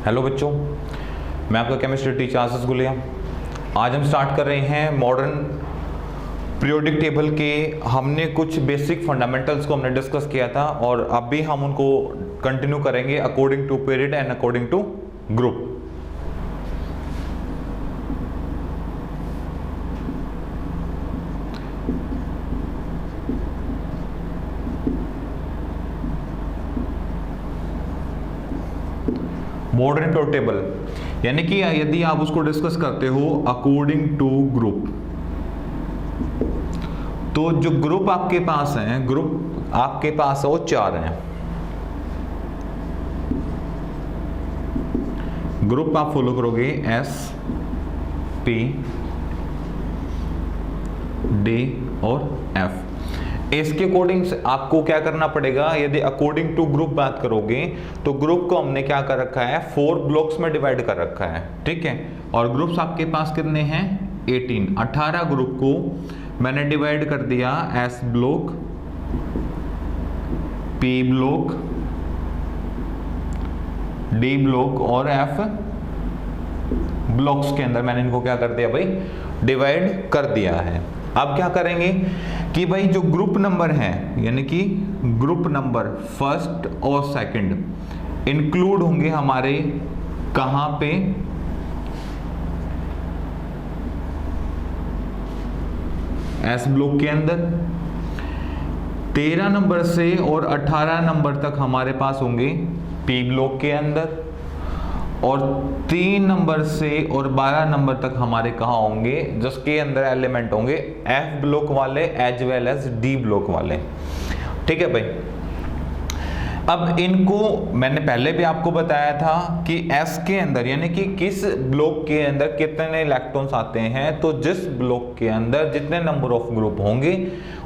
Hello बच्चों, मैं आपका केमिस्ट्री टीचर आशीष गुलिया। आज हम स्टार्ट कर रहे हैं मॉडर्न पीरियोडिक टेबल के। हमने कुछ बेसिक फंडामेंटल्स को हमने डिस्कस किया था और अब भी हम उनको कंटिन्यू करेंगे according to period and according to group. Modern periodic table यानी कि यदि आप उसको डिस्कस करते हो अकॉर्डिंग टू ग्रुप, तो जो ग्रुप आपके पास हैं, ग्रुप आपके पास वो 4 हैं। ग्रुप आप फॉलो करोगे एस, पी, डी और एफ। इसके अकॉर्डिंग आपको क्या करना पड़ेगा, यदि अकॉर्डिंग टू ग्रुप बात करोगे तो ग्रुप को हमने क्या कर रखा है, 4 ब्लॉक्स में डिवाइड कर रखा है, ठीक है। और ग्रुप्स आपके पास कितने हैं, 18 ग्रुप को मैंने डिवाइड कर दिया S block, P block, D block और एफ ब्लॉक्स के अंदर मैंने इनको क्या कर दिया भाई, डिवाइड कर दिया है। अब क्या करेंगे कि भाई जो ग्रुप नंबर है यानी कि ग्रुप नंबर फर्स्ट और सेकंड इंक्लूड होंगे हमारे कहां पे, एस ब्लॉक के अंदर। 13 नंबर से और 18 नंबर तक हमारे पास होंगे पी ब्लॉक के अंदर, और 3 नंबर से और 12 नंबर तक हमारे कहाँ होंगे, जिसके अंदर एलिमेंट होंगे एफ ब्लॉक वाले as well as D block वाले, ठीक है भाई। अब इनको मैंने पहले भी आपको बताया था कि एस के अंदर यानी कि किस ब्लॉक के अंदर कितने इलेक्ट्रॉन्स आते हैं, तो जिस ब्लॉक के अंदर जितने नंबर ऑफ ग्रुप होंगे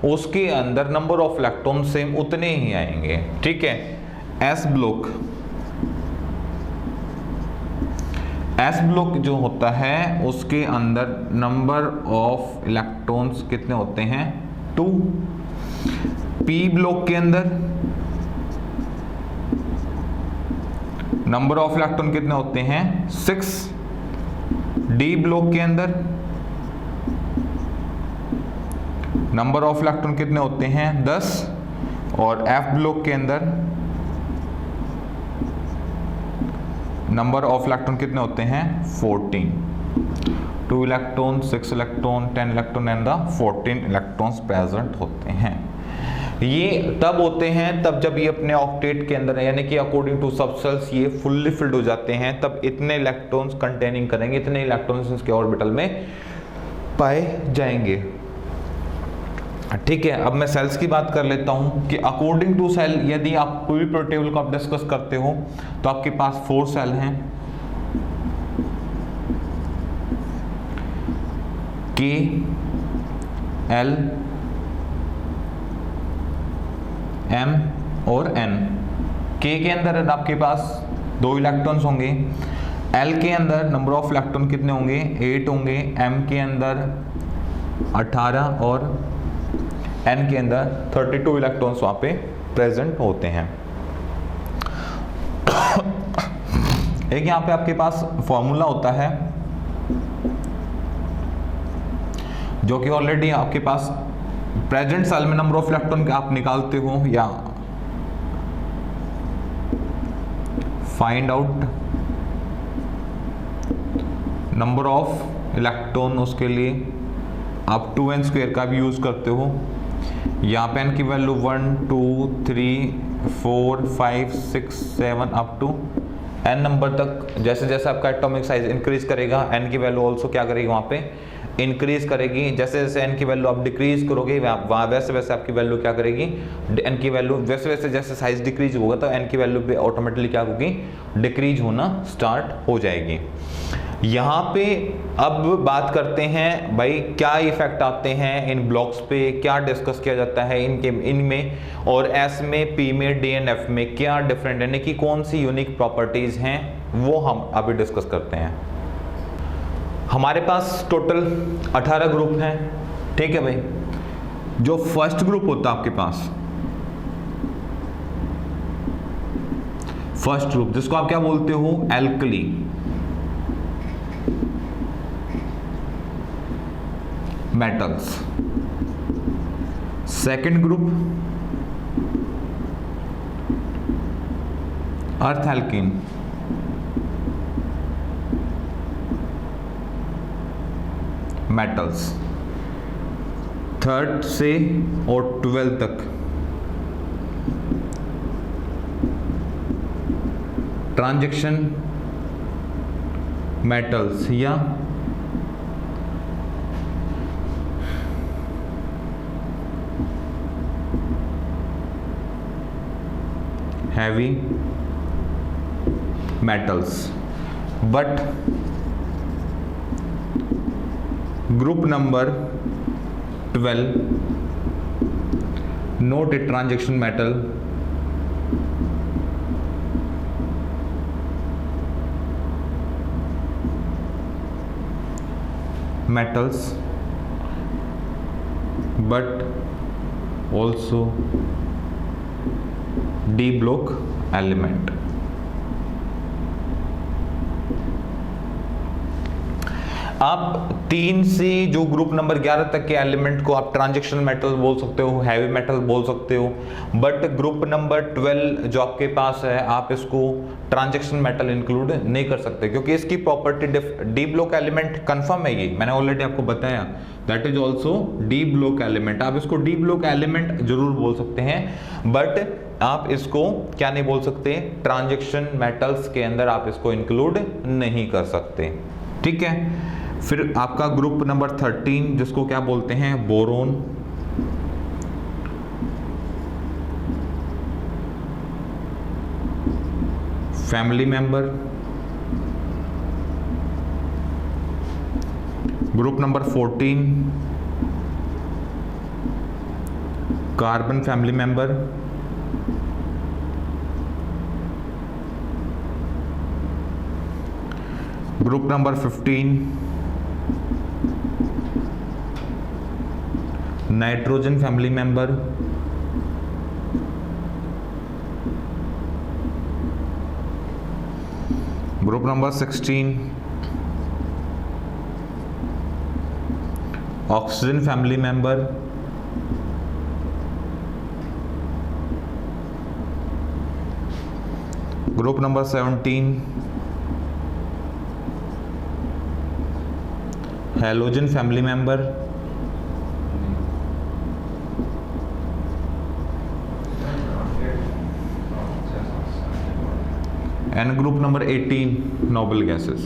उसके अंदर नंबर ऑफ इलेक्ट्रॉन सेम उतने ही आएंगे, ठीक है। एस ब्लॉक, एस ब्लॉक जो होता है उसके अंदर नंबर ऑफ इलेक्ट्रॉन्स कितने होते हैं, 2। पी ब्लॉक के अंदर नंबर ऑफ इलेक्ट्रॉन कितने होते हैं, 6। डी ब्लॉक के अंदर नंबर ऑफ इलेक्ट्रॉन कितने होते हैं, 10। और एफ ब्लॉक के अंदर नंबर ऑफ इलेक्ट्रॉन कितने होते हैं, 14। 2 electron, 6 electron, 10 electron and the 14 electrons present होते हैं। ये तब होते हैं तब जब ये अपने ऑक्टेट के अंदर यानी कि अकॉर्डिंग टू सबसेल्स ये फुल्ली फिल्ड हो जाते हैं, तब इतने इलेक्ट्रॉन्स कंटेनिंग करेंगे, इतने इलेक्ट्रॉन्स इसके ऑर्बिटल में पाए जाएंगे, ठीक है। अब मैं सेल्स की बात कर लेता हूं कि अकॉर्डिंग टू सेल यदि आप पूरी पीरियोडिक टेबल को आप डिस्कस करते हो तो आपके पास 4 सेल हैं, के, एल, एम और एन। के अंदर आपके पास 2 इलेक्ट्रॉन्स होंगे, एल के अंदर नंबर ऑफ इलेक्ट्रॉन कितने होंगे, 8 होंगे, एम के अंदर 18 और एन के अंदर 32 इलेक्ट्रॉन्स वहां पे प्रेजेंट होते हैं। एक यहां पे आपके पास फॉर्मूला होता है जो कि ऑलरेडी आपके पास प्रेजेंट सेल में नंबर ऑफ इलेक्ट्रॉन आप निकालते हो, या find out number of electron, उसके लिए आप 2n² का भी यूज करते हो। यहाँ पे n की value 1 2 3 4 5 6 7 up to n number तक। जैसे जैसे आपका एटॉमिक साइज इंक्रीज करेगा n की वैल्यू ऑल्सो क्या करेगी, वहाँ पे इंक्रीज करेगी। जैसे जैसे n की वैल्यू आप डिक्रीज करोगे वहाँ वैसे वैसे आपकी वैल्यू क्या करेगी, n की वैल्यू वैसे वैसे जैसे साइज डिक्रीज होगा तो n की वैल्यू भी ऑटोमेटिकली क्या होगी, डिक्रीज होना स्टार्ट हो जाएगी। यहाँ पे अब बात करते हैं भाई क्या इफेक्ट आते हैं इन ब्लॉक्स पे, क्या डिस्कस किया जाता है इनमें, और एस में, पी में, डी एंड एफ में क्या डिफरेंट यानी कि कौन सी यूनिक प्रॉपर्टीज हैं वो हम अभी डिस्कस करते हैं। हमारे पास टोटल 18 ग्रुप हैं, ठीक है भाई। जो फर्स्ट ग्रुप होता है आपके पास, फर्स्ट ग्रुप जिसको आप क्या बोलते हो, एल्कली। मेटल्स। सेकंड ग्रुप अर्थ एल्कीन। मेटल्स। थर्ड से और 12 तक ट्रांजैक्शन मेटल्स या heavy metals. But group number 12 note a transaction metal metals but also d block element। आप 3 से जो ग्रुप नंबर 11 तक के एलिमेंट को आप ट्रांजैक्शन मेटल बोल सकते हो, हैवी मेटल बोल सकते हो, बट ग्रुप नंबर 12 जो आपके पास है आप इसको ट्रांजैक्शन मेटल इंक्लूड नहीं कर सकते, क्योंकि इसकी property D block element confirm है। ये मैंने ऑलरेडी आपको बताया, that is also D block element. आप इसको डी ब्लॉक एलिमेंट जरूर बोल सकते हैं, बट आप इसको क्या नहीं बोल सकते, ट्रांजैक्शन मेटल्स के अंदर आप इसको इंक्लूड नहीं कर सकते। ठीक है, फिर आपका ग्रुप नंबर 13 जिसको क्या बोलते हैं, boron. Family member. Group number 14 carbon family member. Group number 15 nitrogen family member. Group number 16 oxygen family member. Group number 17 halogen family member. And group number 18 noble gases.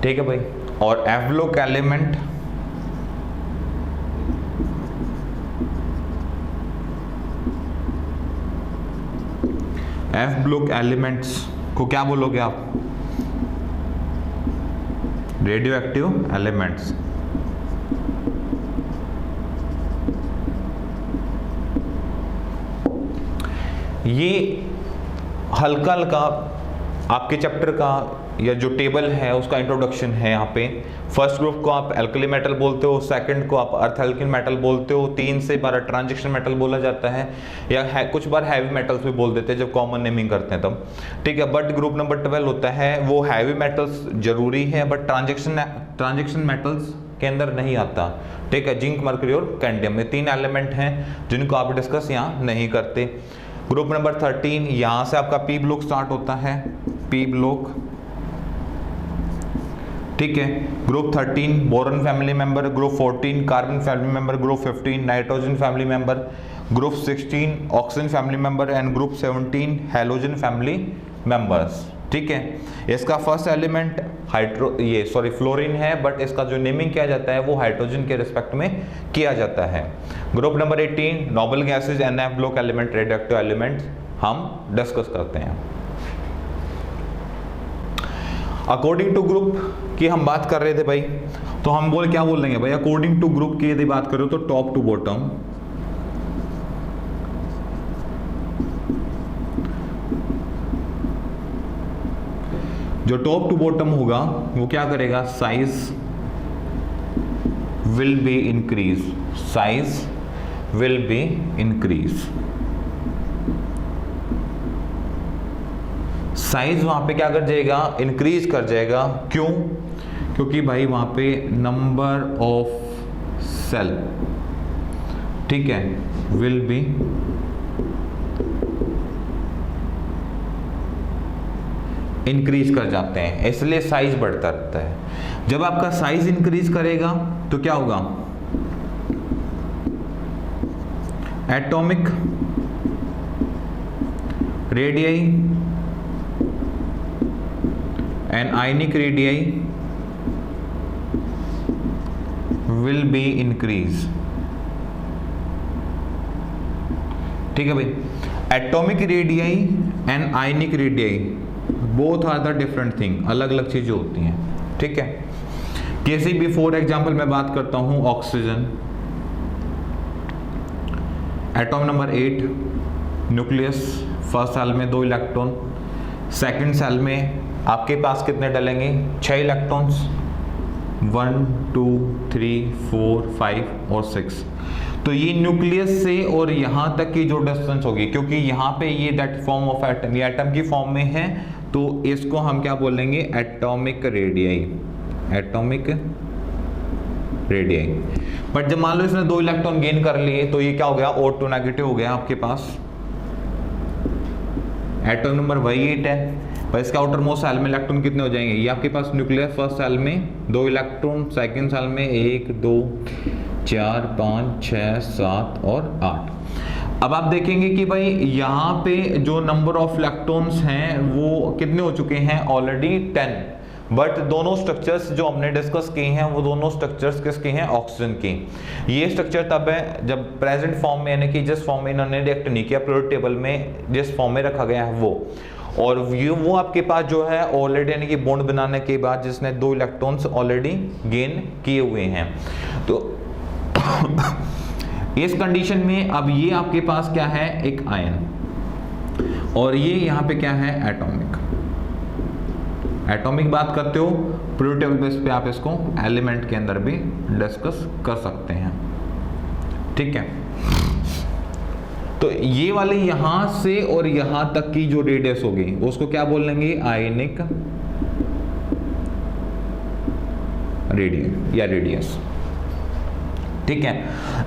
ठीक है भाई, और F block element F block elements को क्या बोलोगे आप, radio active elements. ये हल्का हल्का आपके चैप्टर का या जो टेबल है उसका इंट्रोडक्शन है। यहाँ पे फर्स्ट ग्रुप को आप एल्कली मेटल बोलते हो, सेकंड को आप अर्थ एल्किन मेटल बोलते हो, 3 से 12 ट्रांजैक्शन मेटल बोला जाता है, या कुछ बार हैवी मेटल्स भी बोल देते हैं जब कॉमन नेमिंग करते हैं तब। ठीक है, बट ग्रुप नंबर 12 होता है वो हैवी मेटल्स जरूरी है, बट ट्रांजैक्शन मेटल्स के अंदर नहीं आता। ठीक है, जिंक, मर्क्यूरी और कैडमियम, ये 3 एलिमेंट हैं जिनको आप डिस्कस यहाँ नहीं करते। ग्रुप नंबर 13 यहां से आपका पी ब्लॉक स्टार्ट होता है, पी ब्लॉक। ठीक है, group 13 boron family member, group 14 carbon family member, group 15 nitrogen family member, group 16 oxygen family member and group 17 halogen family members. ठीक है, इसका फर्स्ट एलिमेंट फ्लोरीन है, बट इसका जो नेमिंग किया जाता है वो हाइड्रोजन के रिस्पेक्ट में किया जाता है। Group number 18 noble gases and F block element, radioactive elements हम डिस्कस करते हैं। अकॉर्डिंग टू ग्रुप की हम बात कर रहे थे भाई, तो हम क्या बोल देंगे भाई, अकॉर्डिंग टू ग्रुप की यदि बात करो तो टॉप टू बॉटम जो टॉप टू बॉटम होगा वो क्या करेगा, size will be increase, size will be increase. Size वहां पे क्या कर जाएगा, इंक्रीज कर जाएगा। क्यों? क्योंकि भाई वहां पे नंबर ऑफ सेल, ठीक है, विल बी इंक्रीज कर जाते हैं, इसलिए साइज बढ़ता रहता है। जब आपका साइज इंक्रीज करेगा तो क्या होगा, atomic radii and ionic radii will be increase. ठीक है भाई, atomic radii and ionic radii both are the different thing, अलग अलग चीजें होती हैं। ठीक है, किसी भी फॉर एग्जांपल मैं बात करता हूं oxygen, atom number 8, nucleus, first shell में 2 इलेक्ट्रॉन, सेकंड सेल में आपके पास कितने डलेंगे, 6 इलेक्ट्रॉन्स, 1 2 3 4 5 और 6। तो ये न्यूक्लियस से और यहां तक की जो डिस्टेंस होगी, क्योंकि यहां पे ये दैट फॉर्म ऑफ एटम, ये एटम की फॉर्म में है, तो इसको हम क्या बोलेंगे, atomic radii, atomic radii. But जब मान लो इसने 2 इलेक्ट्रॉन गेन कर लिए तो ये क्या हो गया, O2 नेगेटिव हो गया आपके पास। एटॉम नंबर वही 8 है, पर इसका आउटर मोस्ट सेल में इलेक्ट्रॉन कितने हो जाएंगे, ये आपके पास न्यूक्लियस फर्स्ट सेल में 2 इलेक्ट्रॉन, सेकंड सेल में 1 2 4 5 6 7 और 8। अब आप देखेंगे कि भाई यहाँ पे जो नंबर ऑफ इलेक्ट्रॉन्स हैं वो कितने हो चुके हैं, ऑलरेडी 10। बट दोनों स्ट्रक्चर्स जो हमने डिस्कस किए हैं वो दोनों स्ट्रक्चर्स किसके हैं, ऑक्सीजन की। ये स्ट्रक्चर तब है जब प्रेजेंट फॉर्म में, यानी कि जिस फॉर्म में इन्होंने रिएक्ट नहीं किया, पीरियोडिक टेबल में जिस फॉर्म में रखा गया है वो, और वो आपके पास जो है ऑलरेडी, यानी कि बॉन्ड बनाने के बाद जिसने 2 इलेक्ट्रॉन्स ऑलरेडी गेन किए हुए हैं। तो इस कंडीशन में अब ये आपके पास क्या है, एक आयन, और ये यहाँ पे क्या है, एटॉमिक। एटॉमिक बात करते हो पीरियोडिक टेबल बेस पे आप इसको एलिमेंट के अंदर भी डिस्कस कर सकते हैं। ठीक है, तो ये वाले यहां से और यहां तक की जो रेडियस होगी उसको क्या बोल लेंगे, आयनिक रेडियस या रेडियस। ठीक है,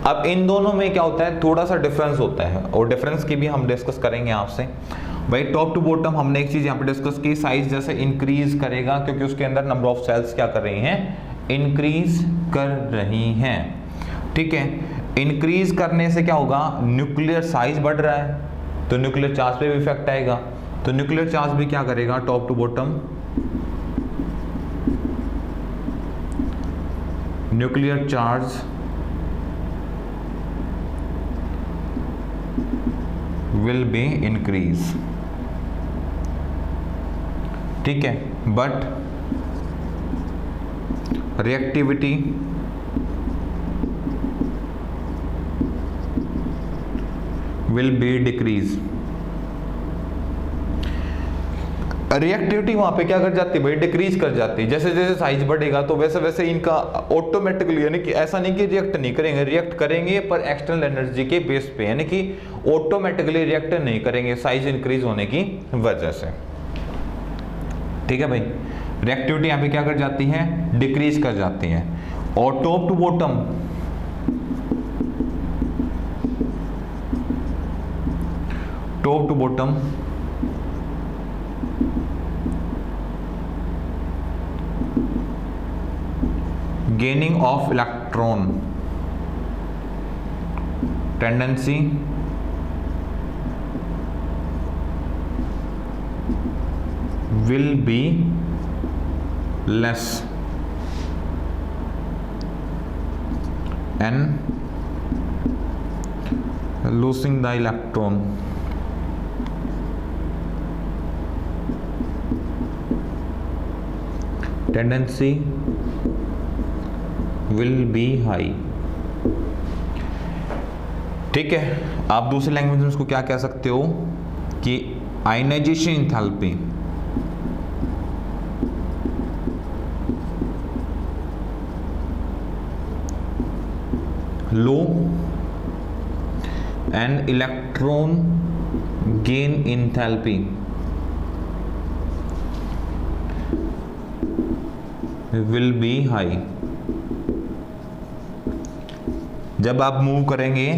अब इन दोनों में क्या होता है, थोड़ा सा डिफरेंस होता है, और डिफरेंस की भी हम डिस्कस करेंगे आपसे। भाई टॉप टू बॉटम हमने एक चीज यहाँ पे डिस्कस की, साइज जैसे इंक्रीज करेगा क्योंकि उसके अंदर नंबर ऑफ सेल्स क्या कर रही हैं, इंक्रीज कर रही हैं। ठीक है, इंक्रीज करने से क्या होगा, न्यूक्लियर साइज बढ़ रहा है तो न्यूक्लियर चार्ज पे भी इफेक्ट आएगा, तो न्यूक्लियर चार्ज भी क्या करेगा, top to bottom nuclear charge will be increase। ठीक है, but reactivity will be decrease। Reactivity वहां पे क्या कर जाती है भाई, डिक्रीज कर जाती है। जैसे जैसे साइज बढ़ेगा तो वैसे वैसे इनका ऑटोमेटिकली, यानी कि ऐसा नहीं कि रिएक्ट नहीं करेंगे, रिएक्ट करेंगे पर एक्सटर्नल एनर्जी के बेस पे, यानी कि ऑटोमेटिकली रिएक्ट नहीं करेंगे साइज इंक्रीज होने की वजह से। ठीक है भाई, रिएक्टिविटी यहाँ पे क्या कर जाती है, डिक्रीज कर जाती है। और top to bottom gaining of electron tendency will be less and losing the electron tendency will be high। ठीक है, आप दूसरी लैंग्वेज में इसको क्या कह सकते हो कि ionization enthalpy low and electron gain enthalpy will be high. जब आप मूव करेंगे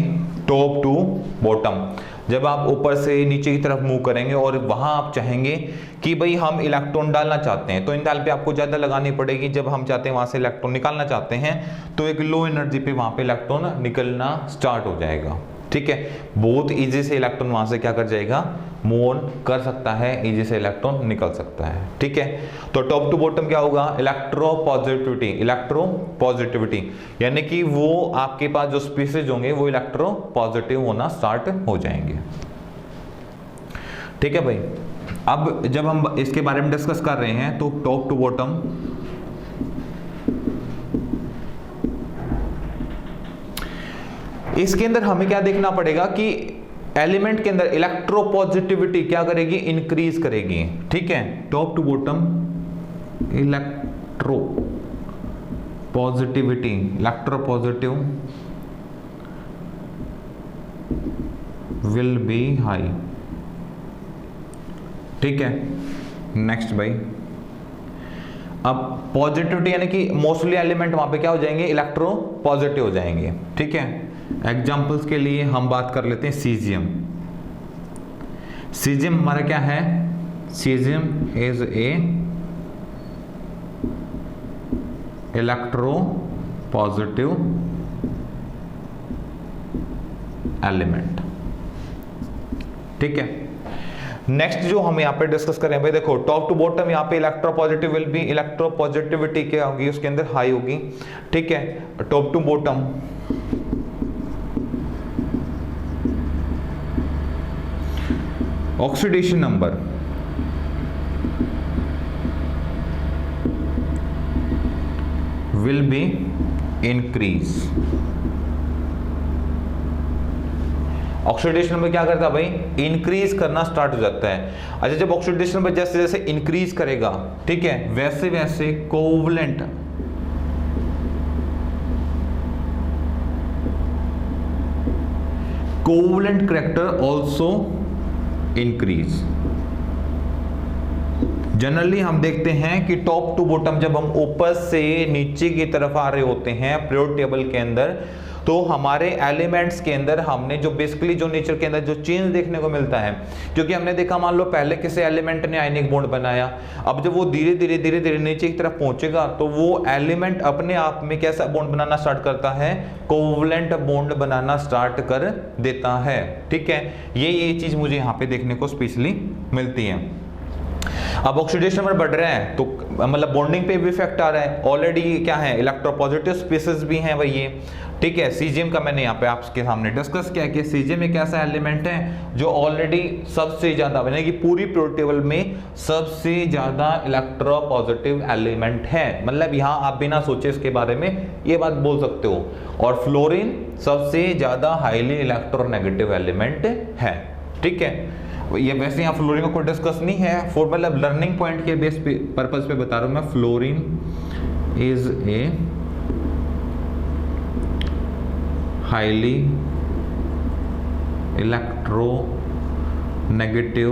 टॉप टू बॉटम, जब आप ऊपर से नीचे की तरफ मूव करेंगे और वहां आप चाहेंगे कि भाई हम इलेक्ट्रॉन डालना चाहते हैं, तो इंथैल्पी आपको ज्यादा लगानी पड़ेगी। जब हम चाहते हैं वहां से इलेक्ट्रॉन निकालना चाहते हैं तो एक लो एनर्जी पे वहां पे इलेक्ट्रॉन निकलना स्टार्ट हो जाएगा। ठीक है, बहुत इजी से इलेक्ट्रॉन वहां से क्या कर जाएगा, मूव ऑन कर सकता है, इजी से इलेक्ट्रॉन निकल सकता है। ठीक है, तो टॉप टू बॉटम क्या होगा, इलेक्ट्रोपॉजिटिविटी, इलेक्ट्रोपॉजिटिविटी यानी कि वो आपके पास जो स्पीसीज होंगे वो इलेक्ट्रोपॉजिटिव होना स्टार्ट हो जाएंगे। ठीक है भाई, अब जब हम इसके बारे में डिस्कस कर रहे हैं तो टॉप टू बॉटम इसके अंदर हमें क्या देखना पड़ेगा कि एलिमेंट के अंदर इलेक्ट्रोपॉजिटिविटी क्या करेगी, इंक्रीज करेगी। ठीक है, top to bottom electropositivity, electropositive will be high. ठीक है, नेक्स्ट भाई, अब पॉजिटिविटी यानी कि मोस्टली एलिमेंट वहां पे क्या हो जाएंगे, इलेक्ट्रोपॉजिटिव हो जाएंगे। ठीक है, एग्जाम्पल्स के लिए हम बात कर लेते हैं सीजियम। सीजियम हमारा क्या है, caesium is a electropositive element. ठीक है, नेक्स्ट जो हम यहाँ पे डिस्कस करें भाई, देखो टॉप टू बॉटम यहाँ पे इलेक्ट्रोपॉजिटिव विल बी, इलेक्ट्रोपॉजिटिविटी क्या होगी उसके अंदर, हाई होगी। ठीक है, top to bottom oxidation number will be increase. Oxidation number क्या करता है भाई, इंक्रीज करना स्टार्ट हो जाता है। अच्छा, जब ऑक्सीडेशन नंबर जैसे जैसे इंक्रीज करेगा, ठीक है, वैसे वैसे covalent character also increase. Generally हम देखते हैं कि टॉप टू बॉटम जब हम ऊपर से नीचे की तरफ आ रहे होते हैं पीरियोडिक टेबल के अंदर, तो हमारे एलिमेंट्स के अंदर हमने जो बेसिकली जो नेचर के अंदर जो चेंज देखने को मिलता है, क्योंकि हमने देखा मान लो पहले किसी एलिमेंट ने आयनिक बॉन्ड बनाया, अब जब वो धीरे धीरे नीचे की तरफ पहुंचेगा तो वो एलिमेंट अपने आप में कैसा बॉन्ड बनाना स्टार्ट करता है, कोवलेंट बॉन्ड बनाना स्टार्ट कर देता है। ठीक है, ये चीज मुझे यहाँ पे देखने को स्पेशली मिलती है। अब ऑक्सीडेशन नंबर बढ़ रहा है तो मतलब बॉन्डिंग पे भी इफेक्ट आ रहा है। ऑलरेडी क्या है, इलेक्ट्रोपॉजिटिव स्पीसीज भी हैं भाई ये। ठीक है, सीजियम का मैंने यहाँ पे आपके सामने डिस्कस किया कि सीजियम एक ऐसा एलिमेंट है जो ऑलरेडी सबसे ज्यादा यानी कि पूरी पीरियोडिक टेबल में सबसे ज्यादा इलेक्ट्रोपॉजिटिव एलिमेंट है। मतलब यहाँ आप बिना सोचे इसके बारे में ये बात बोल सकते हो। और फ्लोरीन सबसे ज्यादा हाईली इलेक्ट्रोनेगेटिव एलिमेंट है। ठीक है, ये वैसे यहाँ फ्लोरीन को कोई डिस्कस नहीं है, फॉर मतलब लर्निंग पॉइंट के बेस पे पर्पस पे बता रहा हूँ मैं। Fluorine is a highly electronegative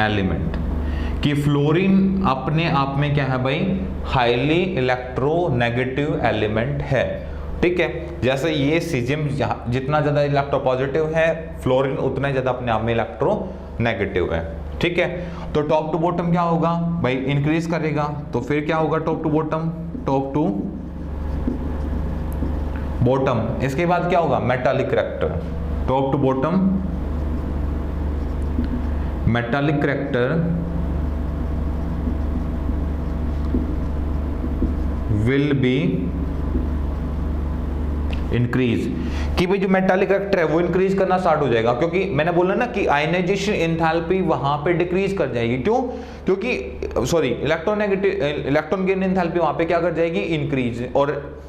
element, कि फ्लोरीन अपने आप में क्या है भाई, हाईली इलेक्ट्रोनेगेटिव एलिमेंट है। ठीक है, जैसे ये सीजियम जितना ज्यादा इलेक्ट्रोपॉजिटिव है, फ्लोरीन उतना ही ज्यादा अपने आप में इलेक्ट्रोनेगेटिव है। ठीक है, तो टॉप टू बॉटम क्या होगा भाई, इंक्रीज करेगा। तो फिर क्या होगा top to bottom, top to bottom, इसके बाद क्या होगा, metallic character. Top to bottom metallic character will be increase, कि भाई जो मेटालिक कैरेक्टर है वो इंक्रीज करना स्टार्ट हो जाएगा, क्योंकि मैंने बोला ना कि आयनाइजेशन एंथैल्पी वहां पे डिक्रीज कर जाएगी। क्यों, क्योंकि सॉरी इलेक्ट्रॉन गेन एंथैल्पी वहां पे क्या कर जाएगी, इंक्रीज, और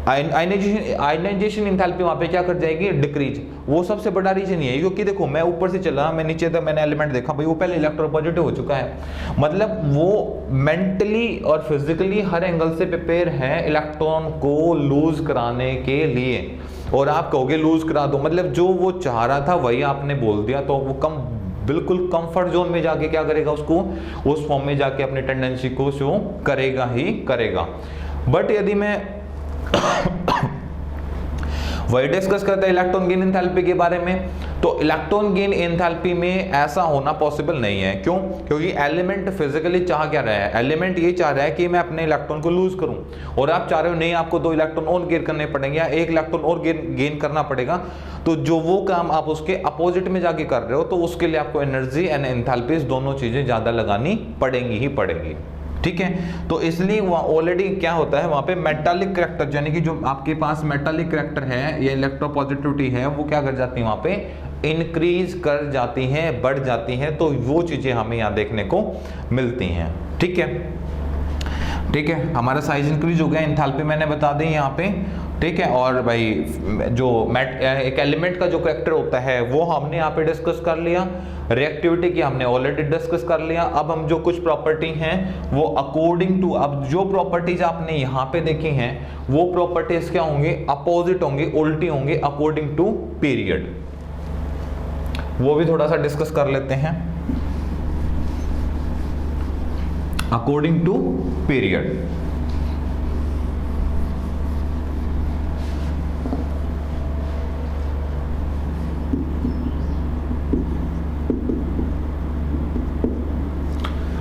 आयनाइजेशन एंथैल्पी वहां पे क्या कर जाएगी, डिक्रीज। वो सबसे बड़ा रीजन ये है, क्योंकि देखो मैं ऊपर से चला, मैं नीचे तक मैंने एलिमेंट देखा भाई, वो पहले इलेक्ट्रोपॉजिटिव हो चुका है, मतलब वो मेंटली और फिजिकली हर एंगल से प्रिपेयर है इलेक्ट्रॉन को लूज कराने के लिए। और आप कहोगे लूज करा दो, मतलब जो वो चाह रहा था वही आपने बोल दिया, तो वो बिल्कुल कंफर्ट जोन में जाके क्या करेगा, उसको उस फॉर्म में जाके अपनी टेंडेंसी को शो करेगा ही करेगा। बट यदि मैं वही डिस्कस करते हैं इलेक्ट्रॉन गेन एंथैल्पी के बारे में, तो इलेक्ट्रॉन गेन एंथैल्पी में ऐसा होना पॉसिबल नहीं है। क्यों? क्योंकि एलिमेंट फिजिकली चाह क्या रहा है, एलिमेंट ये चाह रहा है कि मैं अपने इलेक्ट्रॉन को लूज करूं, और आप चाह रहे हो नहीं आपको 2 इलेक्ट्रॉन और गेन करने पड़ेंगे या 1 इलेक्ट्रॉन और गेन करना पड़ेगा, तो जो वो काम आप उसके अपोजिट में जाके कर रहे हो, तो उसके लिए आपको एनर्जी एंड एंथैल्पी दोनों चीजें ज्यादा लगानी पड़ेंगी ही पड़ेंगी। ठीक है, तो इसलिए वहाँ ऑलरेडी क्या होता है, वहां पे मेटालिक करैक्टर, यानी कि जो आपके पास मेटालिक करैक्टर है या इलेक्ट्रोपॉजिटिविटी है, वो क्या कर जाती है, वहां पे इंक्रीज कर जाती हैं, बढ़ जाती हैं। तो वो चीजें हमें यहाँ देखने को मिलती हैं। ठीक है, ठीक है, हमारा साइज इंक्रीज हो गया, एंथैल्पी मैंने बता दी यहाँ पे। ठीक है, और भाई जो एक एलिमेंट का जो करैक्टर होता है वो हमने यहाँ पे डिस्कस कर लिया, रिएक्टिविटी की हमने ऑलरेडी डिस्कस कर लिया। अब हम जो कुछ प्रॉपर्टी हैं वो अकॉर्डिंग टू, अब जो प्रॉपर्टीज आपने यहाँ पे देखी हैं वो प्रॉपर्टीज क्या होंगे, अपोजिट होंगे, उल्टी होंगे अकॉर्डिंग टू पीरियड। वो भी थोड़ा सा डिस्कस कर लेते हैं। According to period,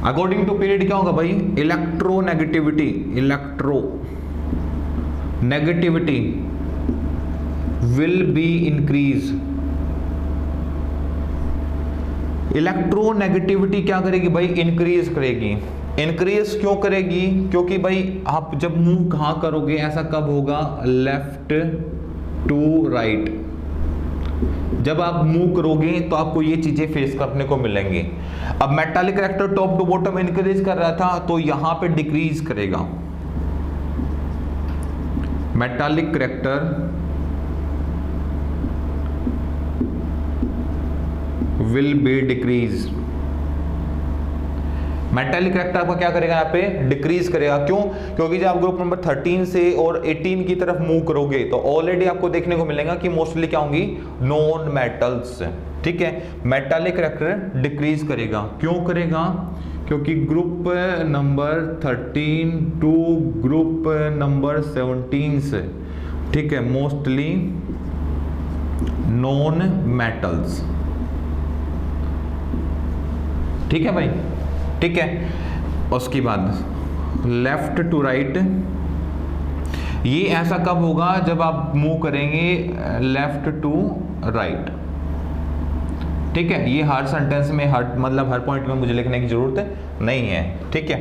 according to period क्या होगा भाई, electronegativity, electronegativity will be increase. Electronegativity क्या करेगी भाई, इंक्रीज करेगी। इंक्रीज क्यों करेगी, क्योंकि भाई आप जब मूव कहां करोगे, ऐसा कब होगा, लेफ्ट टू राइट। जब आप मूव करोगे तो आपको ये चीजें फेस करने को मिलेंगी। अब metallic character top to bottom increase कर रहा था, तो यहां पे डिक्रीज करेगा। Metallic character will be decrease. Metallic character आपका क्या करेगा, यहाँ पे डिक्रीज करेगा। क्यों? क्योंकि जब आप ग्रुप नंबर 13 से और 18 की तरफ मूव करोगे तो ऑलरेडी आपको देखने को मिलेगा कि मोस्टली क्या होंगी, नॉन मेटल्स। ठीक है, मेटालिक करैक्टर डिक्रीज करेगा। क्यों करेगा? क्योंकि group number 13 to group number 17 से, ठीक है, मोस्टली नॉन मेटल्स। ठीक है भाई, ठीक है। उसके बाद लेफ्ट टू राइट, ये ऐसा कब होगा, जब आप मूव करेंगे लेफ्ट टू राइट। ठीक है, ये हर सेंटेंस में, हर मतलब हर पॉइंट में मुझे लिखने की जरूरत नहीं है। ठीक है,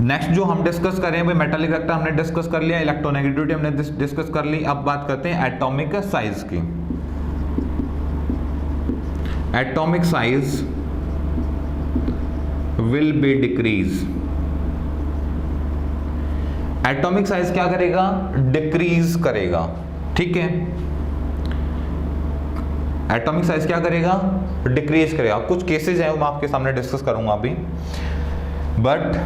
नेक्स्ट जो हम डिस्कस कर रहे हैं भाई, मेटालिक करैक्टर हमने डिस्कस कर लिया, इलेक्ट्रोनेगेटिविटी हमने डिस्कस कर ली। अब बात करते हैं एटॉमिक साइज की। Atomic size will be decrease। Atomic size क्या करेगा, डिक्रीज करेगा। ठीक है, एटॉमिक साइज क्या करेगा, डिक्रीज करेगा। कुछ केसेस हैं वो मैं आपके सामने डिस्कस करूंगा अभी, बट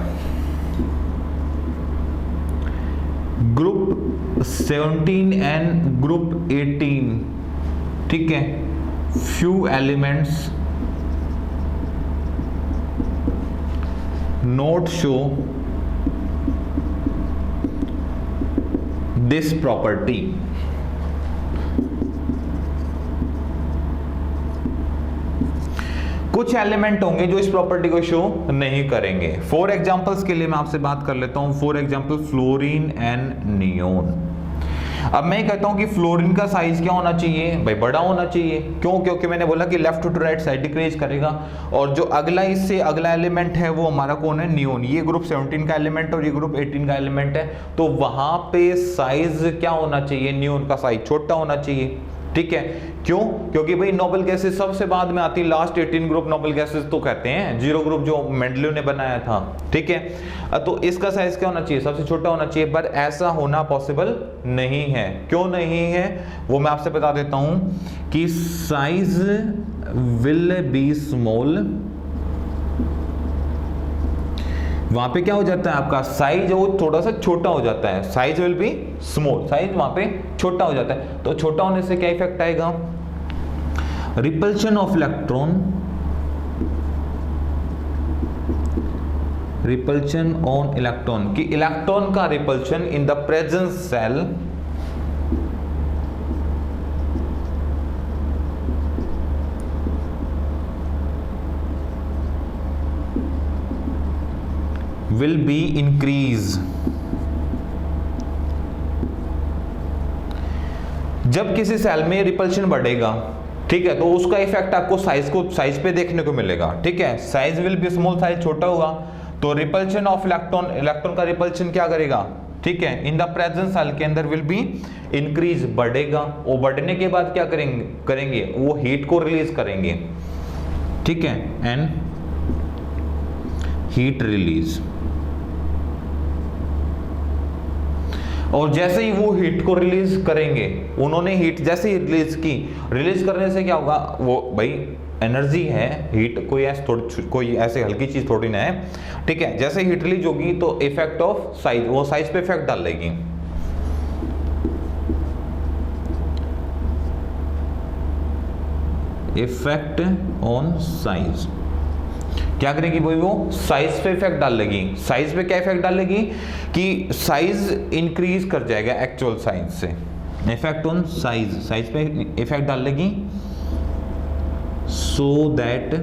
ग्रुप 17 एंड ग्रुप 18, ठीक है, few elements not show this property। कुछ एलिमेंट होंगे जो इस प्रॉपर्टी को शो नहीं करेंगे। फॉर एग्जांपल्स के लिए मैं आपसे बात कर लेता हूं। For example fluorine and neon. अब मैं कहता हूं कि फ्लोरीन का साइज क्या होना चाहिए भाई, बड़ा होना चाहिए। क्यों? क्योंकि मैंने बोला कि left to right side decrease करेगा। और जो अगला इससे अगला एलिमेंट है वो हमारा कौन है, नियोन। ये ग्रुप 17 का एलिमेंट और ये ग्रुप 18 का एलिमेंट है, तो वहां पे साइज क्या होना चाहिए, नियोन का साइज छोटा होना चाहिए। ठीक है, क्यों? क्योंकि भाई नोबल गैसेस सबसे बाद में आती, लास्ट 18 ग्रुप नोबल गैसेस तो कहते हैं, 0 ग्रुप जो मेंडलीव ने बनाया था। ठीक है, तो इसका साइज क्या होना चाहिए, सबसे छोटा होना चाहिए, पर ऐसा होना पॉसिबल नहीं है। क्यों नहीं है वो मैं आपसे बता देता हूं कि साइज विल बी स्मॉल वहां पे क्या हो जाता है, आपका साइज वो थोड़ा सा छोटा हो जाता है, size will B small, size वहां पे छोटा हो जाता है। तो छोटा होने से क्या इफेक्ट आएगा, repulsion of electron, repulsion on electron, कि इलेक्ट्रॉन का repulsion in the presence shell will be increase। जब किसी सेल में रिपल्शन बढ़ेगा, ठीक है, तो उसका इफेक्ट आपको साइज पे देखने को मिलेगा, ठीक है, size will B small, size छोटा होगा, तो रिपल्शन ऑफ इलेक्ट्रॉन, इलेक्ट्रॉन का रिपल्शन क्या करेगा, ठीक है, इन द प्रेजेंस सेल के अंदर विल बी इंक्रीज, बढ़ेगा, और बढ़ने के बाद क्या करेंगे वो हीट को रिलीज करेंगे, ठीक है, एंड हीट रिलीज। और जैसे ही वो हीट को रिलीज करेंगे, उन्होंने हीट जैसे ही रिलीज की, रिलीज करने से क्या होगा, वो भाई एनर्जी है, हीट कोई ऐसे हल्की चीज थोड़ी ना है, ठीक है, जैसे हीट रिलीज होगी तो इफेक्ट ऑफ साइज, वो साइज पे इफेक्ट डालेगी। इफेक्ट ऑन साइज, क्या करेगी भाई, वो साइज पे इफेक्ट डालेगी। साइज पे क्या इफेक्ट डालेगी कि साइज इंक्रीज कर जाएगा एक्चुअल साइज से, इफेक्ट ऑन साइज, साइज पे इफेक्ट डालेगी, so that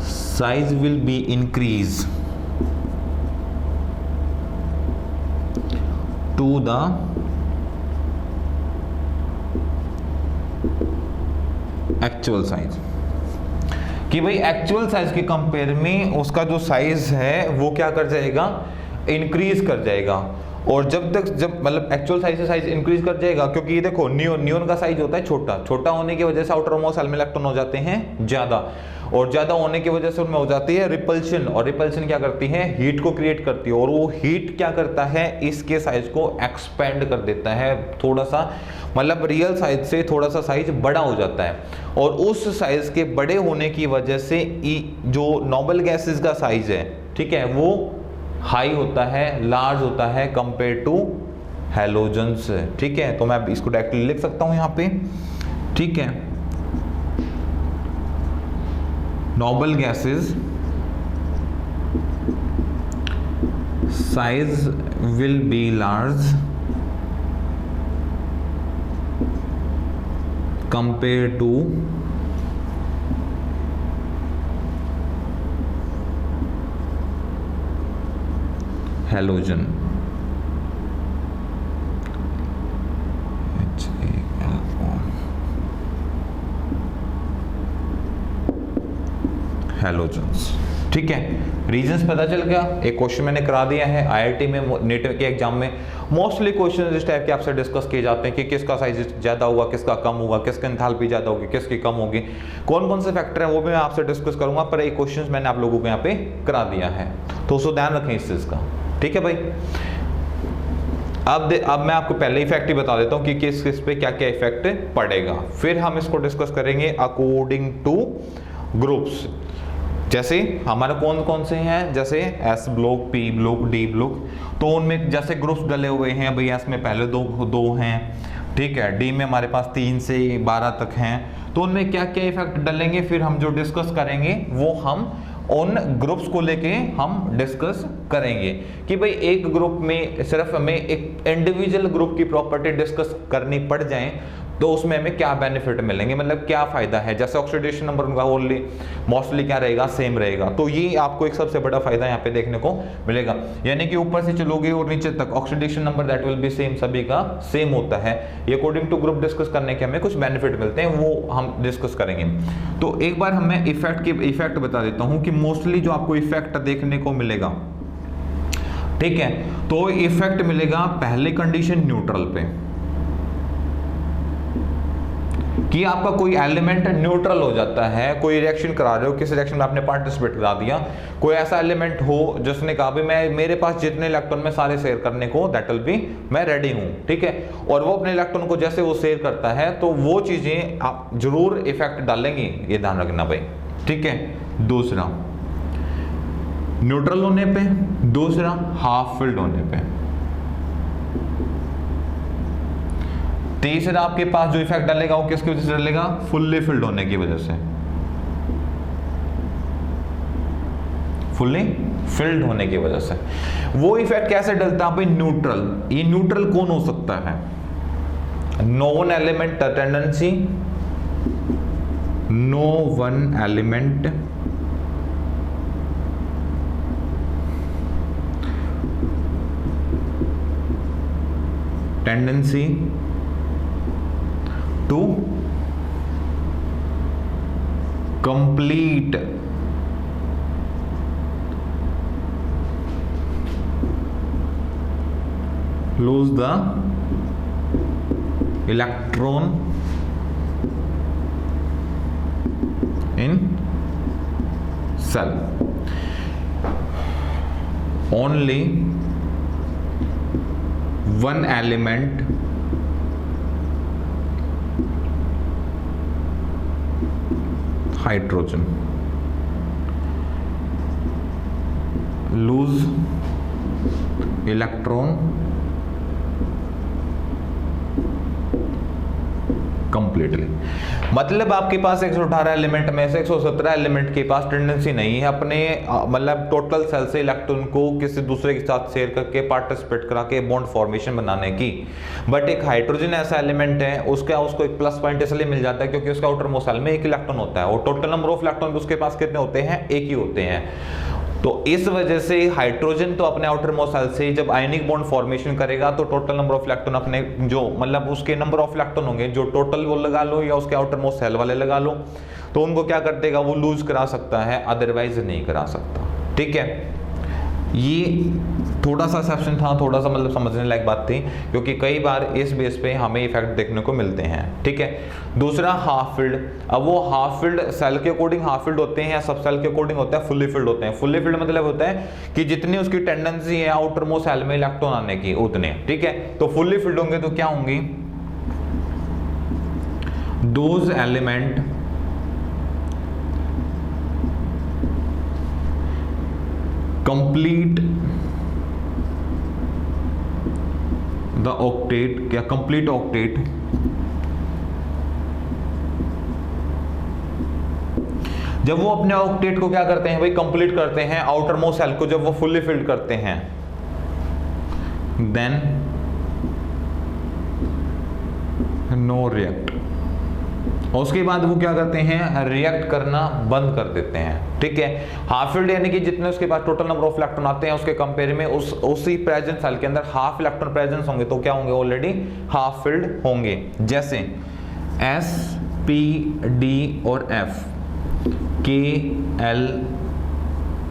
size will be increase to the actual size, कि भाई एक्चुअल साइज के कंपेयर में उसका जो साइज है वो क्या कर जाएगा, इंक्रीज कर जाएगा। और जब मतलब एक्चुअल साइज से साइज इंक्रीज कर जाएगा, क्योंकि ये देखो नियोन का साइज होता है छोटा, छोटा होने की वजह से आउटर मोस्ट सेल में इलेक्ट्रॉन हो जाते हैं ज्यादा, और ज्यादा होने की वजह से उनमें हो जाती है रिपल्शन, और रिपल्शन क्या करती है, हीट को क्रिएट करती है, और वो हीट क्या करता है, इसके साइज को एक्सपेंड कर देता है थोड़ा सा, मतलब रियल साइज से थोड़ा सा साइज बड़ा हो जाता है, और उस साइज के बड़े होने की वजह से जो नोबल गैसेस का साइज है, ठीक है, वो हाई होता है, लार्ज होता है कंपेयर टू हैलोजन्स, ठीक है। तो मैं इसको डायरेक्टली लिख सकता हूं यहां पे, ठीक है, noble gases size will B large compared to halogen, halogens, ठीक है। रीजंस पता चल गया, एक क्वेश्चन मैंने करा दिया है आईआईटी में, नेट के एग्जाम में मोस्टली क्वेश्चन इस टाइप के आपसे डिस्कस किए जाते हैं कि किसका साइज ज्यादा होगा, किसका कम होगा, किसकी एंथैल्पी ज्यादा होगी, किसकी कम होगी, कौन कौन से फैक्टर है वो भी मैं आपसे डिस्कस करूंगा, पर एक क्वेश्चन मैंने आप लोगों को यहाँ पे करा दिया है, तो उसको ध्यान रखें इस चीज का, ठीक है भाई। अब मैं आपको पहले इफेक्ट ही बता देता हूँ कि किस किस पे क्या क्या इफेक्ट पड़ेगा, फिर हम इसको डिस्कस करेंगे अकॉर्डिंग टू ग्रुप्स। जैसे हमारे कौन कौन से हैं, जैसे S block, P block, D block, तो उनमें जैसे ग्रुप्स डले हुए हैं भाई, एस में पहले दो हैं, ठीक है, डी में हमारे पास 3 से 12 तक हैं, तो उनमें क्या क्या इफेक्ट डलेंगे, फिर हम जो डिस्कस करेंगे वो हम उन ग्रुप्स को लेके हम डिस्कस करेंगे कि भाई एक ग्रुप में सिर्फ हमें एक इंडिविजुअल ग्रुप की प्रॉपर्टी डिस्कस करनी पड़ जाए तो उसमें हमें क्या बेनिफिट मिलेंगे, मतलब क्या फायदा है। जैसे ऑक्सीडेशन नंबर उनका ओनली मोस्टली क्या रहेगा, सेम रहेगा, तो ये आपको एक सबसे बड़ा फायदा यहाँ पे देखने को मिलेगा, यानी कि ऊपर से चलोगे और नीचे तक oxidation number that will be same, सभी का सेम होता है। ये अकॉर्डिंग टू ग्रुप डिस्कस करने के हमें कुछ बेनिफिट मिलते हैं, वो हम डिस्कस करेंगे। तो एक बार हमें इफेक्ट बता देता हूँ कि मोस्टली जो आपको इफेक्ट देखने को मिलेगा, ठीक है, तो इफेक्ट मिलेगा पहले कंडीशन न्यूट्रल पे, कि आपका कोई एलिमेंट न्यूट्रल हो जाता है, कोई रिएक्शन करा रहे हो, किसी रिएक्शन में आपने पार्टिसिपेट करा दिया, कोई ऐसा एलिमेंट हो जिसने कहा भी मैं मेरे पास जितने इलेक्ट्रॉन में सारे शेयर करने को दैट विल बी, मैं रेडी हूं, ठीक है, और वो अपने इलेक्ट्रॉन को जैसे वो शेयर करता है तो वो चीजें आप जरूर इफेक्ट डालेंगी, ये ध्यान रखना भाई, ठीक है। दूसरा न्यूट्रल होने पे, दूसरा हाफ फिल्ड होने पे, तीसरा आपके पास जो इफेक्ट डालेगा वो किसकी वजह से डालेगा, फुल्ली फिल्ड होने की वजह से, फुल्ली फिल्ड होने की वजह से। वो इफेक्ट कैसे डलता है भाई, न्यूट्रल। ये न्यूट्रल कौन हो सकता है, no one element tendency, no one element tendency to complete lose the electron in cell. Only one element hydrogen lose electron completely. मतलब आपके पास 118 एलिमेंट में से 117 एलिमेंट के पास टेंडेंसी नहीं है अपने मतलब टोटल सेल से इलेक्ट्रॉन को किसी दूसरे के साथ शेयर करके पार्टिसिपेट करा के बॉन्ड फॉर्मेशन बनाने की। बट एक हाइड्रोजन ऐसा एलिमेंट है उसको एक प्लस पॉइंट इसलिए मिल जाता है क्योंकि उसका आउटर मोस्ट सेल में एक इलेक्ट्रॉन होता है और टोटल नंबर ऑफ इलेक्ट्रॉन उसके पास कितने होते हैं, एक ही होते हैं। तो इस वजह से हाइड्रोजन तो अपने आउटर मोस्ट सेल से जब आयनिक बॉन्ड फॉर्मेशन करेगा तो टोटल नंबर ऑफ इलेक्ट्रॉन अपने जो मतलब उसके नंबर ऑफ इलेक्ट्रॉन होंगे जो टोटल वो लगा लो या उसके आउटर मोस्ट सेल वाले लगा लो तो उनको क्या कर देगा, वो लूज करा सकता है, अदरवाइज नहीं करा सकता। ठीक है, ये थोड़ा सा एक्सेप्शन था, थोड़ा सा मतलब समझने लायक बात थी क्योंकि कई बार इस बेस पे हमें इफेक्ट देखने को मिलते हैं। ठीक है, दूसरा हाफ फील्ड। अब वो हाफ फील्ड सेल के अकॉर्डिंग हाफ फील्ड होते हैं या सब सेल के अकॉर्डिंग होता है फुल्ली फील्ड होते हैं। फुल्ली फील्ड मतलब होता है कि जितनी उसकी टेंडेंसी है आउटर मोस्ट सेल में इलेक्ट्रॉन आने की उतने। ठीक है, तो फुल्ली फील्ड होंगे तो क्या होंगी, those element complete the octet, क्या कंप्लीट ऑक्टेट जब वो अपने ऑक्टेट को क्या करते हैं भाई, कंप्लीट करते हैं आउटर मोस्ट सेल को, जब वो फुल्ली फिल्ड करते हैं देन नो रिएक्ट, और उसके बाद वो क्या करते हैं, रिएक्ट करना बंद कर देते हैं। ठीक है, हाफ फील्ड यानी कि जितने उसके पास टोटल नंबर ऑफ इलेक्ट्रॉन आते हैं उसके कंपेयर में उसी प्रेजेंट सेल के अंदर हाफ इलेक्ट्रॉन प्रेजेंस होंगे तो क्या होंगे, ऑलरेडी हाफ फील्ड होंगे। जैसे एस, पी, डी और F, K, L,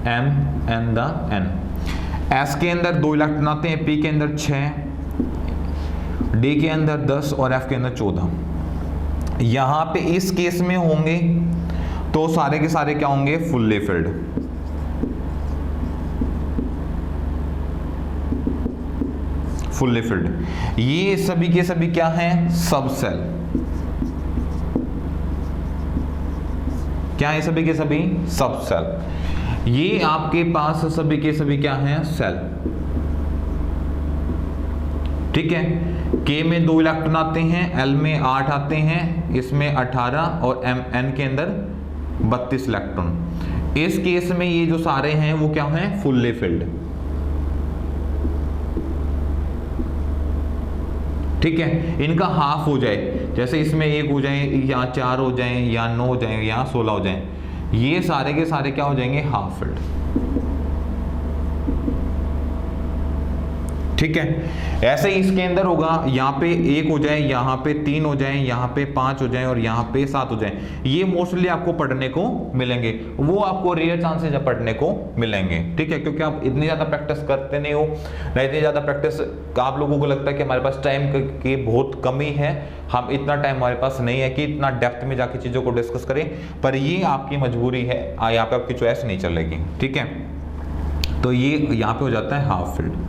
M and the N. S के अंदर 2 इलेक्ट्रॉन आते हैं, पी के अंदर 6, डी के अंदर 10 और एफ के अंदर 14। यहां पे इस केस में होंगे तो सारे के सारे क्या होंगे, फुल्ली फिल्ड। Fully filled. ये सभी के सभी क्या हैं, सब सेल। क्या है सभी के सभी, सब सेल। ये आपके पास सभी के सभी क्या हैं, सेल। ठीक है, के में 2 इलेक्ट्रॉन आते हैं, एल में 8 आते हैं, इसमें 18 और एम एन के अंदर 32 इलेक्ट्रॉन। इस केस में ये जो सारे हैं वो क्या हैं, फुल्ली फिल्ड। ठीक है, इनका हाफ हो जाए, जैसे इसमें 1 हो जाए या 4 हो जाए या 9 हो जाए या 16 हो जाए, ये सारे के सारे क्या हो जाएंगे, हाफ फिल्ड। ठीक है, ऐसे ही इसके अंदर होगा, यहाँ पे 1 हो जाए, यहाँ पे 3 हो जाए, यहाँ पे 5 हो जाए और यहाँ पे 7 हो जाए। ये मोस्टली आपको पढ़ने को मिलेंगे, वो आपको रेयर चांसेस है पढ़ने को मिलेंगे। ठीक है, क्योंकि आप इतनी ज़्यादा प्रैक्टिस करते नहीं हो, ना इतनी ज़्यादा प्रैक्टिस आप लोगों को लगता है कि हमारे पास टाइम की बहुत कमी है, हम इतना टाइम हमारे पास नहीं है कि इतना डेप्थ में जाके चीज़ों को डिस्कस करें, पर ये आपकी मजबूरी है, यहाँ पे आपकी चॉइस नहीं चलेगी। ठीक है, तो ये यहाँ पे हो जाता है हाफ फील्ड।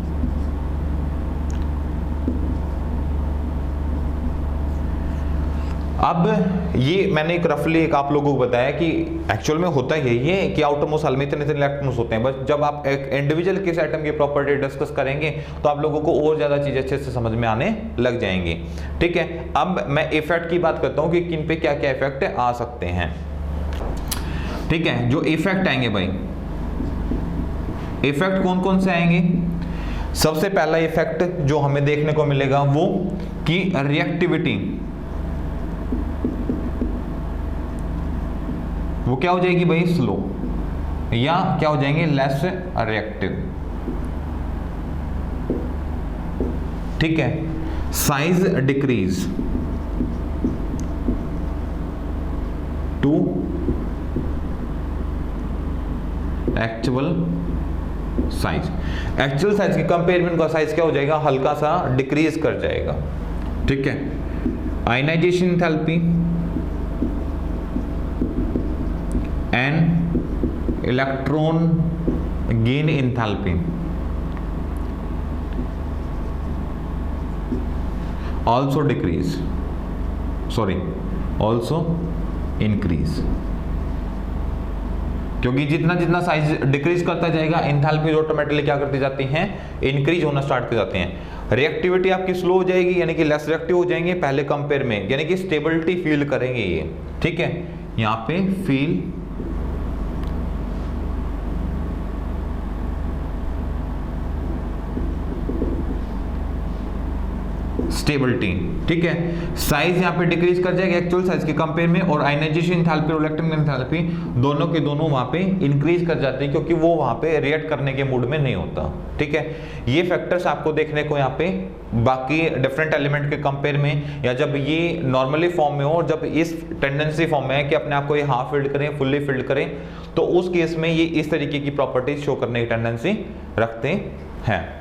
अब ये मैंने एक रफली एक आप लोगों को बताया कि एक्चुअल में होता यही है कि आउटरमोस्ट हल में इतने इलेक्ट्रॉन्स होते हैं, बस जब आप एक इंडिविजुअल किस एटम की प्रॉपर्टी डिस्कस करेंगे तो आप लोगों को और ज्यादा चीजें अच्छे से समझ में आने लग जाएंगी। ठीक है, अब मैं इफेक्ट की बात करता हूं कि किन पे क्या क्या इफेक्ट आ सकते हैं। ठीक है, जो इफेक्ट आएंगे भाई, इफेक्ट कौन कौन से आएंगे? सबसे पहला इफेक्ट जो हमें देखने को मिलेगा वो कि रिएक्टिविटी वो क्या हो जाएगी भाई? स्लो, या क्या हो जाएंगे? Less reactive. ठीक है, size decrease to actual size. Actual size के कंपेयर में इनका साइज क्या हो जाएगा? हल्का सा डिक्रीज कर जाएगा। ठीक है, ionization enthalpy and electron gain enthalpy also decrease, sorry, also increase, क्योंकि जितना जितना साइज डिक्रीज करता जाएगा एंथैल्पी ऑटोमेटिकली क्या करती जाती हैं? इंक्रीज होना स्टार्ट कर जाते हैं। रिएक्टिविटी आपकी स्लो हो जाएगी, यानी कि लेस रिएक्टिव हो जाएंगे पहले कंपेयर में, यानी कि स्टेबिलिटी फील करेंगे ये। ठीक है, यहाँ पे फील स्टेबिलिटी। ठीक है, साइज यहाँ पे डिक्रीज कर जाएगा एक्चुअल साइज के कंपेयर में, और आयनाइजेशन एंथैल्पी और इलेक्ट्रॉन एंथैल्पी दोनों के दोनों वहां पे इंक्रीज कर जाते हैं, क्योंकि वो वहां पे रिएक्ट करने के मूड में नहीं होता। ठीक है, ये फैक्टर्स आपको देखने को यहाँ पे बाकी डिफरेंट एलिमेंट के कंपेयर में, या जब ये नॉर्मली फॉर्म में हो और जब इस टेंडेंसी फॉर्म में है कि अपने आप को ये हाफ फिल्ड करें, फुल्ली फिल्ड करें, तो उस केस में ये इस तरीके की प्रॉपर्टीज शो करने की टेंडेंसी रखते हैं।